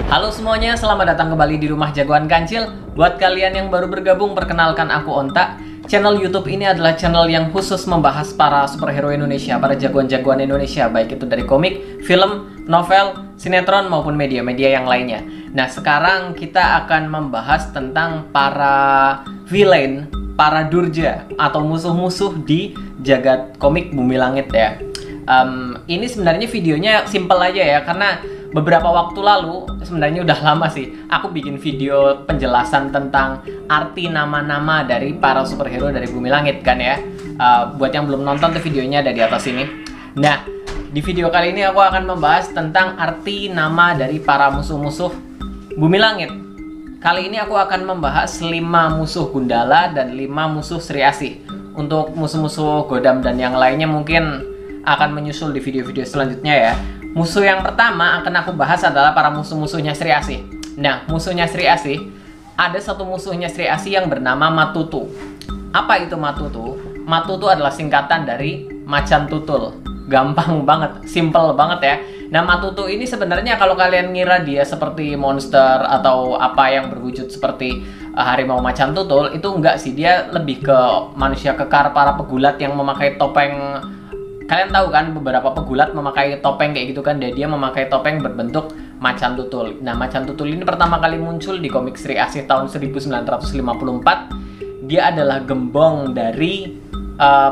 Halo semuanya, selamat datang kembali di Rumah Jagoan Kancil. Buat kalian yang baru bergabung, perkenalkan aku Onta. Channel YouTube ini adalah channel yang khusus membahas para superhero Indonesia, para jagoan-jagoan Indonesia, baik itu dari komik, film, novel, sinetron, maupun media-media yang lainnya. Nah, sekarang kita akan membahas tentang para villain, para durja, atau musuh-musuh di jagat komik Bumi Langit ya. Ini sebenarnya videonya simple aja ya, karena beberapa waktu lalu, sebenarnya udah lama sih, aku bikin video penjelasan tentang arti nama-nama dari para superhero dari Bumi Langit kan ya. Buat yang belum nonton tuh videonya ada di atas ini. Nah, di video kali ini aku akan membahas tentang arti nama dari para musuh-musuh Bumi Langit. Kali ini aku akan membahas 5 musuh Gundala dan 5 musuh Sri Asih. Untuk musuh-musuh Godam dan yang lainnya mungkin akan menyusul di video-video selanjutnya ya. Musuh yang pertama akan aku bahas adalah para musuh-musuhnya Sri Asih. Nah, musuhnya Sri Asih, ada satu musuhnya Sri Asih yang bernama Matutu. Apa itu Matutu? Matutu adalah singkatan dari Macan Tutul. Gampang banget, simple banget ya. Nah, Matutu ini sebenarnya kalau kalian ngira dia seperti monster atau apa yang berwujud seperti harimau macan tutul, itu enggak sih. Dia lebih ke manusia kekar, para pegulat yang memakai topeng. Kalian tahu kan beberapa pegulat memakai topeng kayak gitu kan, dan dia memakai topeng berbentuk macan tutul. Nah, macan tutul ini pertama kali muncul di komik Sri Asih tahun 1954. Dia adalah gembong dari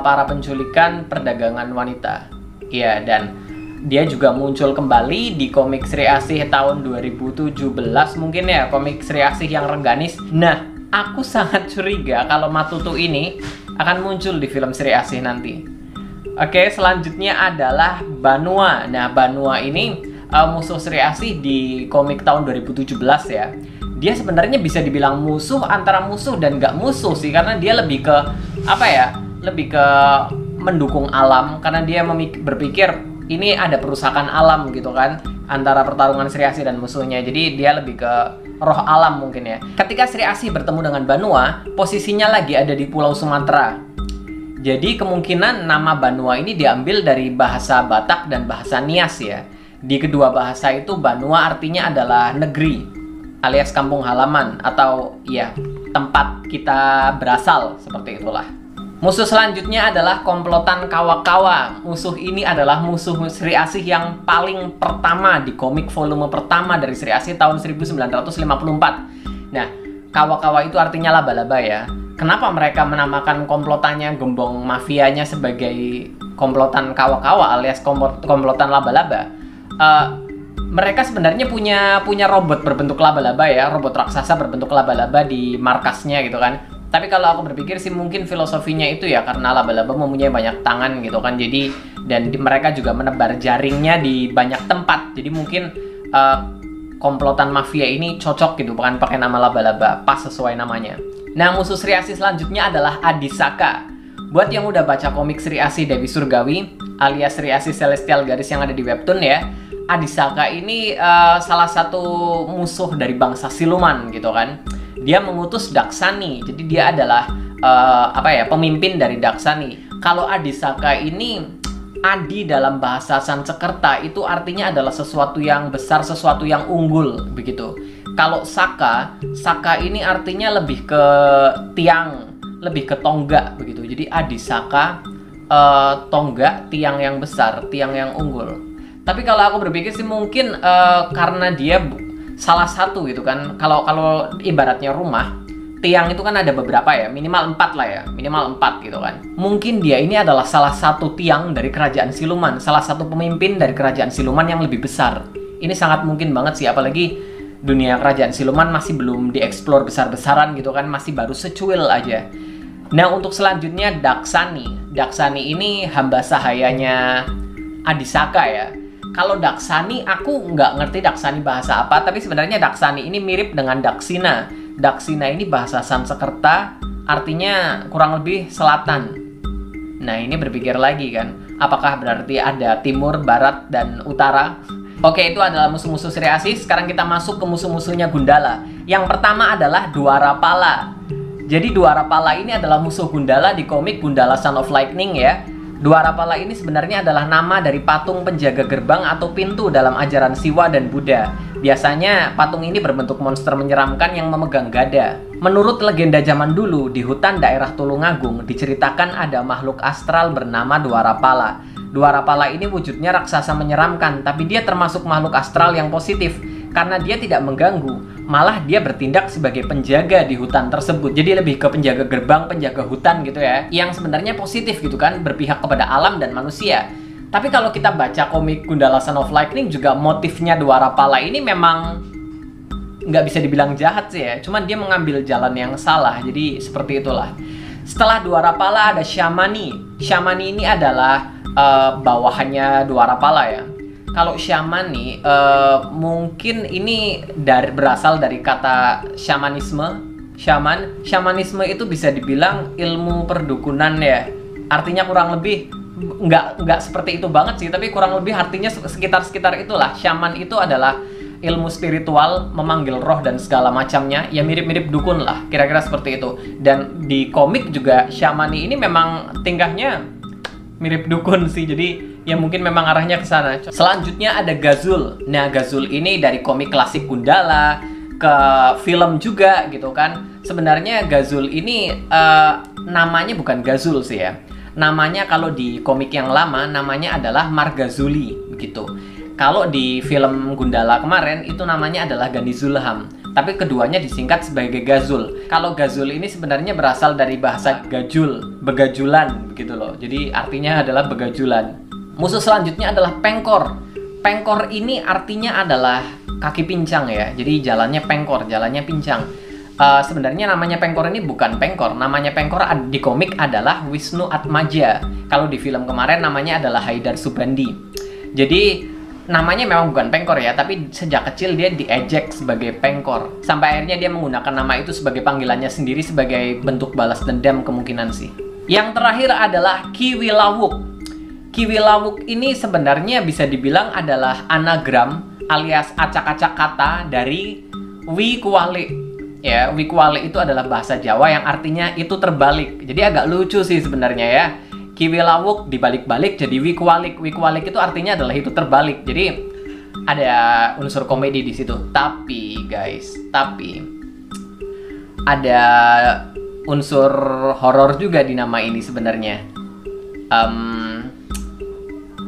para penculikan perdagangan wanita. Iya, dan dia juga muncul kembali di komik Sri Asih tahun 2017 mungkin ya, komik Sri Asih yang Rengganis. Nah, aku sangat curiga kalau Matutu ini akan muncul di film Sri Asih nanti. Oke, selanjutnya adalah Banua. Nah, Banua ini musuh Sri Asih di komik tahun 2017 ya. Dia sebenarnya bisa dibilang musuh antara musuh dan nggak musuh sih, karena dia lebih ke apa ya? Lebih ke mendukung alam, karena dia berpikir ini ada perusakan alam gitu kan antara pertarungan Sri Asih dan musuhnya. Jadi dia lebih ke roh alam mungkin ya. Ketika Sri Asih bertemu dengan Banua, posisinya lagi ada di Pulau Sumatera. Jadi kemungkinan nama Banua ini diambil dari bahasa Batak dan bahasa Nias ya. Di kedua bahasa itu Banua artinya adalah negeri alias kampung halaman atau ya tempat kita berasal, seperti itulah. Musuh selanjutnya adalah komplotan Kawa-Kawa. Musuh ini adalah musuh Sri Asih yang paling pertama di komik volume pertama dari Sri Asih tahun 1954. Nah, Kawa-Kawa itu artinya laba-laba ya. Kenapa mereka menamakan komplotannya, gembong mafianya sebagai komplotan Kawa-Kawa alias komplotan laba-laba? Mereka sebenarnya punya robot berbentuk laba-laba ya, robot raksasa berbentuk laba-laba di markasnya gitu kan. Tapi kalau aku berpikir sih mungkin filosofinya itu ya karena laba-laba mempunyai banyak tangan gitu kan. Jadi mereka juga menebar jaringnya di banyak tempat. Jadi mungkin komplotan mafia ini cocok gitu, bukan pakai nama laba-laba, pas sesuai namanya. Nah, musuh Sri Asih selanjutnya adalah Adisaka. Buat yang udah baca komik Sri Asih Dewi Surgawi alias Sri Asih Celestial Garis yang ada di webtoon ya, Adisaka ini salah satu musuh dari bangsa siluman gitu kan. Dia mengutus Daksani, jadi dia adalah pemimpin dari Daksani. Kalau Adisaka ini, Adi dalam bahasa Sansekerta itu artinya adalah sesuatu yang besar, sesuatu yang unggul begitu. Kalau Saka ini artinya lebih ke tiang, lebih ke tonggak begitu. Jadi Adisaka, tonggak, tiang yang besar, tiang yang unggul. Tapi kalau aku berpikir sih mungkin karena dia salah satu gitu kan. Kalau ibaratnya rumah, tiang itu kan ada beberapa ya, minimal 4 lah ya, minimal 4 gitu kan. Mungkin dia ini adalah salah satu tiang dari kerajaan siluman, salah satu pemimpin dari kerajaan siluman yang lebih besar. Ini sangat mungkin banget sih, apalagi dunia kerajaan siluman masih belum dieksplor besar-besaran gitu kan, masih baru secuil aja. Nah, untuk selanjutnya Daksani. Daksani ini hamba sahayanya Adisaka ya. Kalau Daksani, aku nggak ngerti Daksani bahasa apa, tapi sebenarnya Daksani ini mirip dengan Daksina. Daksina ini bahasa Sansekerta, artinya kurang lebih selatan. Nah, ini berpikir lagi kan, apakah berarti ada timur, barat, dan utara? Oke, itu adalah musuh-musuh Sri Asih. Sekarang kita masuk ke musuh-musuhnya Gundala. Yang pertama adalah Dwarapala. Jadi Dwarapala ini adalah musuh Gundala di komik Gundala Son of Lightning ya. Dwarapala ini sebenarnya adalah nama dari patung penjaga gerbang atau pintu dalam ajaran Siwa dan Buddha. Biasanya patung ini berbentuk monster menyeramkan yang memegang gada. Menurut legenda zaman dulu, di hutan daerah Tulungagung diceritakan ada makhluk astral bernama Dwarapala. Dwarapala ini wujudnya raksasa menyeramkan, tapi dia termasuk makhluk astral yang positif karena dia tidak mengganggu, malah dia bertindak sebagai penjaga di hutan tersebut. Jadi lebih ke penjaga gerbang, penjaga hutan gitu ya, yang sebenarnya positif gitu kan, berpihak kepada alam dan manusia. Tapi kalau kita baca komik Gundala Son of Lightning juga, motifnya Dwarapala ini memang nggak bisa dibilang jahat sih ya, cuman dia mengambil jalan yang salah, jadi seperti itulah. Setelah Dwarapala ada Syamani. Syamani ini adalah bawahannya Dwarapala ya. Kalau Syamani mungkin ini berasal dari kata syamanisme. Syamanisme itu bisa dibilang ilmu perdukunan ya. Artinya kurang lebih nggak seperti itu banget sih, tapi kurang lebih artinya sekitar itulah. Syaman itu adalah ilmu spiritual, memanggil roh dan segala macamnya, ya mirip-mirip dukun lah, kira-kira seperti itu. Dan di komik juga Syamani ini memang tingkahnya mirip dukun sih, jadi ya mungkin memang arahnya ke sana. Selanjutnya ada Gazul. Nah, Gazul ini dari komik klasik Gundala ke film juga gitu kan. Sebenarnya Gazul ini namanya bukan Gazul sih ya. Namanya kalau di komik yang lama namanya adalah Margazuli begitu. Kalau di film Gundala kemarin itu namanya adalah Ganizulham. Tapi keduanya disingkat sebagai Gazul. Kalau Gazul ini sebenarnya berasal dari bahasa gajul, begajulan gitu loh. Jadi artinya adalah begajulan. Musuh selanjutnya adalah Pengkor. Pengkor ini artinya adalah kaki pincang ya. Jadi jalannya pengkor, jalannya pincang. Sebenarnya namanya Pengkor ini bukan Pengkor. Namanya Pengkor di komik adalah Wisnu Atmaja. Kalau di film kemarin namanya adalah Haidar Subandi. Jadi namanya memang bukan Pengkor ya, tapi sejak kecil dia diejek sebagai Pengkor. Sampai akhirnya dia menggunakan nama itu sebagai panggilannya sendiri, sebagai bentuk balas dendam kemungkinan sih. Yang terakhir adalah Kiwilawuk. Kiwilawuk ini sebenarnya bisa dibilang adalah anagram alias acak-acak kata dari Wikuwalik. Ya, Wikuwalik itu adalah bahasa Jawa yang artinya itu terbalik. Jadi agak lucu sih sebenarnya ya. Kiwilawuk dibalik-balik jadi Wikuwalik. Wikuwalik itu artinya adalah itu terbalik. Jadi ada unsur komedi di situ. Tapi guys, ada unsur horor juga di nama ini sebenarnya.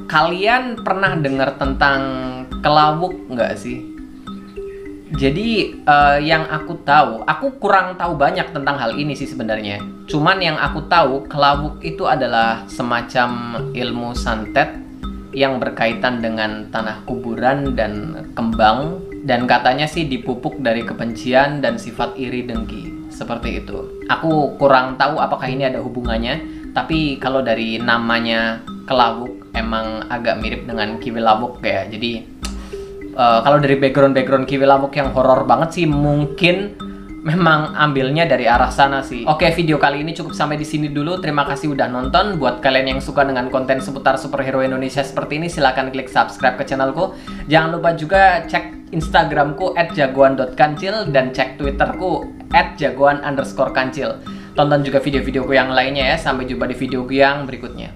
Kalian pernah dengar tentang kelawuk nggak sih? Jadi yang aku tahu, aku kurang tahu banyak tentang hal ini sih sebenarnya. Cuman yang aku tahu, kelawuk itu adalah semacam ilmu santet yang berkaitan dengan tanah kuburan dan kembang. Dan katanya sih dipupuk dari kebencian dan sifat iri dengki. Seperti itu. Aku kurang tahu apakah ini ada hubungannya. Tapi kalau dari namanya kelawuk emang agak mirip dengan Kiwilawuk ya. Jadi kalau dari background Kiwilawuk yang horor banget sih, mungkin memang ambilnya dari arah sana sih. Oke, video kali ini cukup sampai di sini dulu. Terima kasih udah nonton. Buat kalian yang suka dengan konten seputar superhero Indonesia seperti ini, silahkan klik subscribe ke channelku. Jangan lupa juga cek Instagramku @jagoan.kancil dan cek Twitterku @jagoan_kancil. Tonton juga video-videoku yang lainnya ya. Sampai jumpa di videoku yang berikutnya.